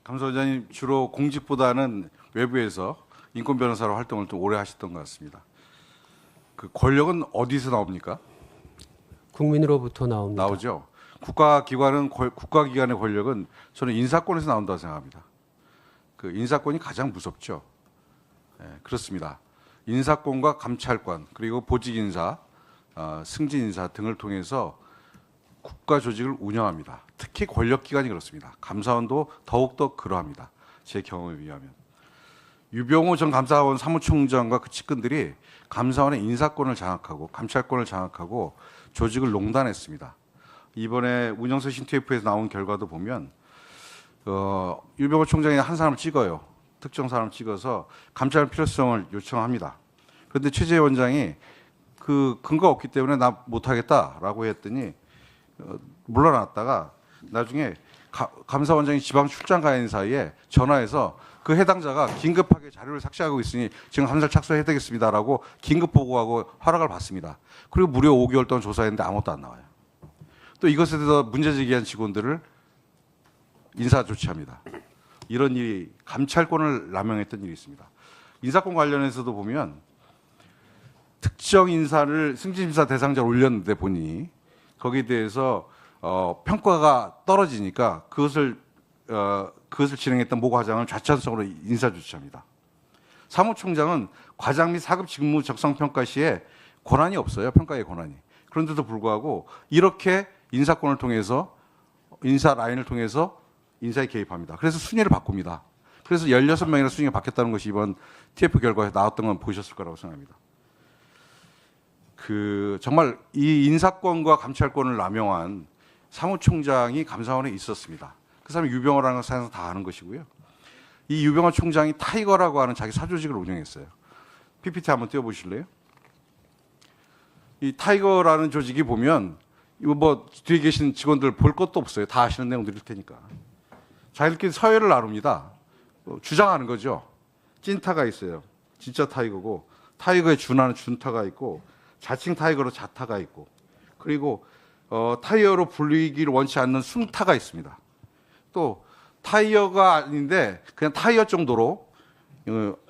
감사원장님 주로 공직보다는 외부에서 인권 변호사로 활동을 좀 오래 하셨던 것 같습니다. 그 권력은 어디서 나옵니까? 국민으로부터 나옵니다. 나오죠. 국가기관의 권력은 저는 인사권에서 나온다고 생각합니다. 그 인사권이 가장 무섭죠. 네, 그렇습니다. 인사권과 감찰권 그리고 보직인사, 승진인사 등을 통해서 국가 조직을 운영합니다. 특히 권력기관이 그렇습니다. 감사원도 더욱더 그러합니다. 제 경험에 의하면. 유병호 전 감사원 사무총장과 그 측근들이 감사원의 인사권을 장악하고 감찰권을 장악하고 조직을 농단했습니다. 이번에 운영쇄신 TF에서 나온 결과도 보면 유병호 총장이 한 사람을 찍어요. 특정 사람을 찍어서 감찰 필요성을 요청합니다. 그런데 최재해 원장이 그 근거가 없기 때문에 나 못하겠다라고 했더니 물러났다가 나중에 감사원장이 지방 출장 가 있는 사이에 전화해서 그 해당자가 긴급하게 자료를 삭제하고 있으니 지금 감사를 착수해야 되겠습니다라고 긴급 보고하고 허락을 받습니다. 그리고 무려 5개월 동안 조사했는데 아무것도 안 나와요. 또 이것에 대해서 문제 제기한 직원들을 인사 조치합니다. 이런 일이 감찰권을 남용했던 일이 있습니다. 인사권 관련해서도 보면 특정 인사를 승진심사 대상자로 올렸는데 보니 거기에 대해서 평가가 떨어지니까 그것을 진행했던 모 과장을 좌천성으로 인사 조치합니다. 사무총장은 과장 및 사급 직무 적성 평가 시에 권한이 없어요. 평가의 권한이. 그런데도 불구하고 이렇게 인사권을 통해서 인사 라인을 통해서 인사에 개입합니다. 그래서 순위를 바꿉니다. 그래서 16명이나 순위가 바뀌었다는 것이 이번 TF 결과에 나왔던 건 보셨을 거라고 생각합니다. 정말 이 인사권과 감찰권을 남용한 사무총장이 감사원에 있었습니다. 그 사람이 유병호라는 걸 사실상 다 아는 것이고요. 이 유병호 총장이 타이거라고 하는 자기 사조직을 운영했어요. PPT 한번 띄워보실래요? 이 타이거라는 조직이 보면 이거 뭐 뒤에 계신 직원들 볼 것도 없어요. 다 아시는 내용들일 테니까. 자기들끼리 서열을 나눕니다. 주장하는 거죠. 찐타가 있어요. 진짜 타이거고 타이거에 준하는 준타가 있고 자칭 타이거로 자타가 있고 그리고 타이어로 불리기를 원치 않는 숨타가 있습니다. 또 타이어가 아닌데 그냥 타이어 정도로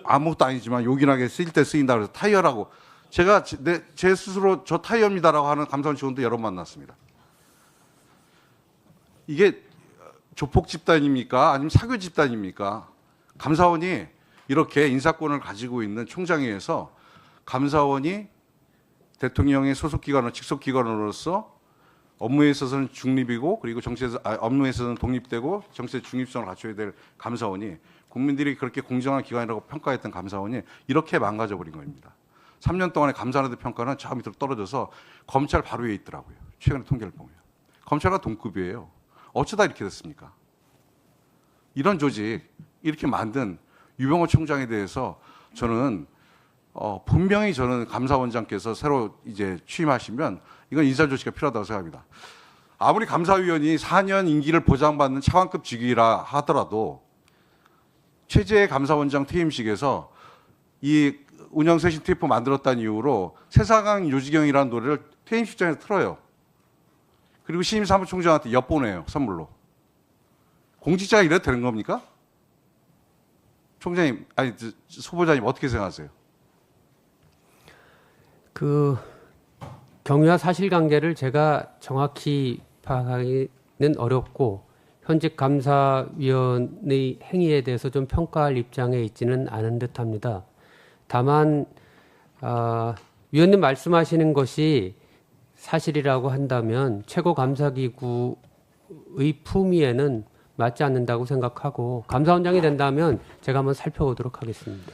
아무것도 아니지만 요긴하게 쓰일 때 쓰인다 그래서 타이어라고 제가 제 스스로 저 타이어입니다라고 하는 감사원 직원도 여러 번 만났습니다. 이게 조폭 집단입니까? 아니면 사교 집단입니까? 감사원이 이렇게 인사권을 가지고 있는 총장에 의해서 감사원이 대통령의 소속기관으로 직속기관으로서 업무에 있어서는 중립이고 그리고 업무에 있어서는 독립되고 정치의 중립성을 갖춰야 될 감사원이 국민들이 그렇게 공정한 기관이라고 평가했던 감사원이 이렇게 망가져버린 겁니다. 3년 동안의 감사원의 평가는 저 밑으로 떨어져서 검찰 바로 위에 있더라고요. 최근에 통계를 보면. 검찰과 동급이에요. 어쩌다 이렇게 됐습니까? 이런 조직, 이렇게 만든 유병호 총장에 대해서 저는 분명히 저는 감사원장께서 새로 이제 취임하시면 이건 인사 조치가 필요하다고 생각합니다. 아무리 감사위원이 4년 임기를 보장받는 차관급 직위라 하더라도 최재해 감사원장 퇴임식에서 이 운영쇄신 TF 만들었다는 이유로 세상강 요지경이라는 노래를 퇴임식장에서 틀어요. 그리고 신임 사무총장한테 엿보내요. 선물로. 공직자가 이래도 되는 겁니까? 총장님, 아니 소보자님 어떻게 생각하세요? 그 경위와 사실관계를 제가 정확히 파악하기는 어렵고 현직 감사위원의 행위에 대해서 좀 평가할 입장에 있지는 않은 듯합니다. 다만 위원님 말씀하시는 것이 사실이라고 한다면 최고감사기구의 품위에는 맞지 않는다고 생각하고 감사원장이 된다면 제가 한번 살펴보도록 하겠습니다.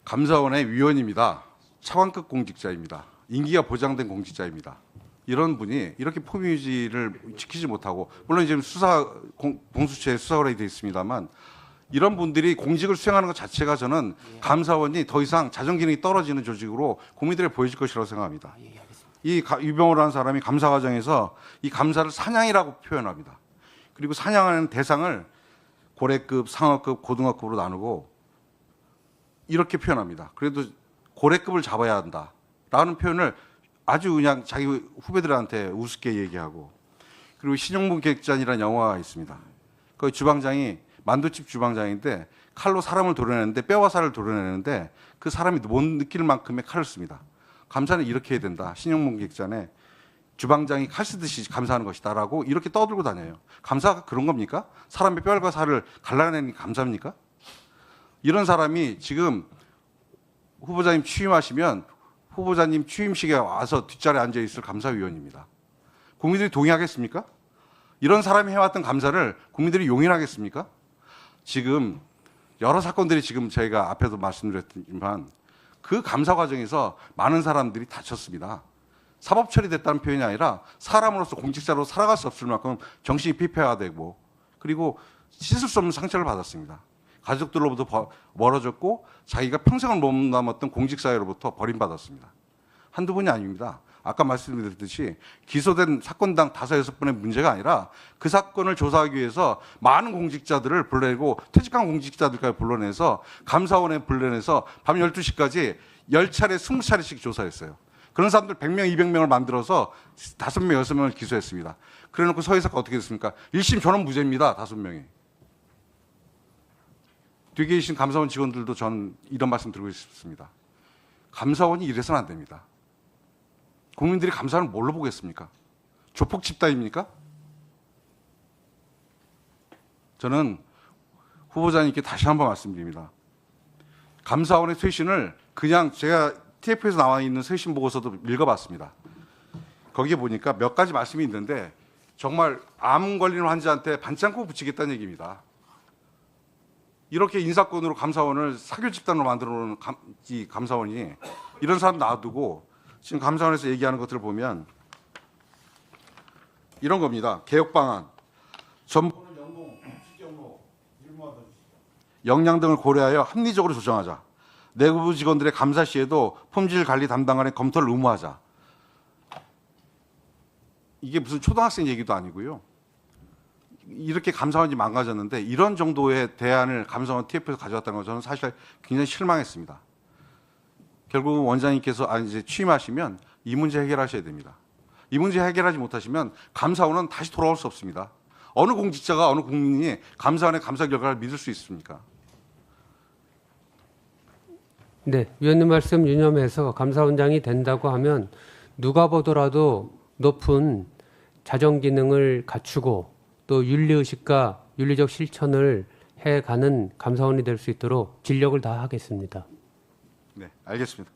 감사원의 위원입니다. 차관급 공직자입니다. 임기가 보장된 공직자입니다. 이런 분이 이렇게 품위 유지를 지키지 못하고 물론 지금 공수처에 수사가 되어 있습니다만 이런 분들이 공직을 수행하는 것 자체가 저는 감사원이 더 이상 자정 기능이 떨어지는 조직으로 국민들에게 보여질 것이라고 생각합니다. 이 유병호라는 사람이 감사 과정에서 이 감사를 사냥이라고 표현합니다. 그리고 사냥하는 대상을 고래급, 상어급, 고등어급으로 나누고 이렇게 표현합니다. 그래도 고래급을 잡아야 한다라는 표현을 아주 그냥 자기 후배들한테 우습게 얘기하고 그리고 신용문 객잔이라는 영화가 있습니다. 그 주방장이 만두집 주방장인데 칼로 사람을 도려내는데 뼈와 살을 도려내는데 그 사람이 못 느낄 만큼의 칼을 씁니다. 감사는 이렇게 해야 된다. 신용문 기획전에 주방장이 칼 쓰듯이 감사하는 것이다라고 이렇게 떠들고 다녀요. 감사가 그런 겁니까? 사람의 뼈와 살을 갈라내는 게 감사입니까? 이런 사람이 지금 후보자님 취임하시면 후보자님 취임식에 와서 뒷자리에 앉아 있을 감사위원입니다. 국민들이 동의하겠습니까? 이런 사람이 해왔던 감사를 국민들이 용인하겠습니까? 지금 여러 사건들이 지금 저희가 앞에도 말씀드렸지만 그 감사 과정에서 많은 사람들이 다쳤습니다. 사법 처리됐다는 표현이 아니라 사람으로서 공직자로 살아갈 수 없을 만큼 정신이 피폐화되고 그리고 씻을 수 없는 상처를 받았습니다. 가족들로부터 멀어졌고 자기가 평생을 몸담았던 공직사회로부터 버림받았습니다. 한두 분이 아닙니다. 아까 말씀드렸듯이 기소된 사건당 5, 6분의 문제가 아니라 그 사건을 조사하기 위해서 많은 공직자들을 불러내고 퇴직한 공직자들까지 불러내서 감사원에 불러내서 밤 12시까지 10차례, 20차례씩 조사했어요. 그런 사람들 100명, 200명을 만들어서 5명, 6명을 기소했습니다. 그래놓고 서해사가 어떻게 됐습니까? 1심 저는 무죄입니다. 5명이. 뒤에 계신 감사원 직원들도 저는 이런 말씀 드리고 싶습니다. 감사원이 이래서는 안 됩니다. 국민들이 감사원을 뭘로 보겠습니까? 조폭 집단입니까? 저는 후보자님께 다시 한번 말씀드립니다. 감사원의 쇄신을 그냥 제가 TF에서 나와 있는 쇄신 보고서도 읽어봤습니다. 거기에 보니까 몇 가지 말씀이 있는데 정말 암 걸리는 환자한테 반창고 붙이겠다는 얘기입니다. 이렇게 인사권으로 감사원을 사교 집단으로 만들어 놓은 이 감사원이 이런 사람 놔두고 지금 감사원에서 얘기하는 것들을 보면 이런 겁니다. 개혁 방안, 전부는 연봉, 직경로, 역량 등을 고려하여 합리적으로 조정하자. 내부 직원들의 감사 시에도 품질 관리 담당관의 검토를 의무하자. 이게 무슨 초등학생 얘기도 아니고요. 이렇게 감사원이 망가졌는데 이런 정도의 대안을 감사원 TF에서 가져왔다는 건 저는 사실 굉장히 실망했습니다. 결국은 원장님께서 이제 취임하시면 이 문제 해결하셔야 됩니다. 이 문제 해결하지 못하시면 감사원은 다시 돌아올 수 없습니다. 어느 공직자가 어느 국민이 감사원의 감사 결과를 믿을 수 있습니까? 네, 위원님 말씀 유념해서 감사원장이 된다고 하면 누가 보더라도 높은 자정 기능을 갖추고 또 윤리의식과 윤리적 실천을 해가는 감사원이 될 수 있도록 진력을 다하겠습니다. 네, 알겠습니다.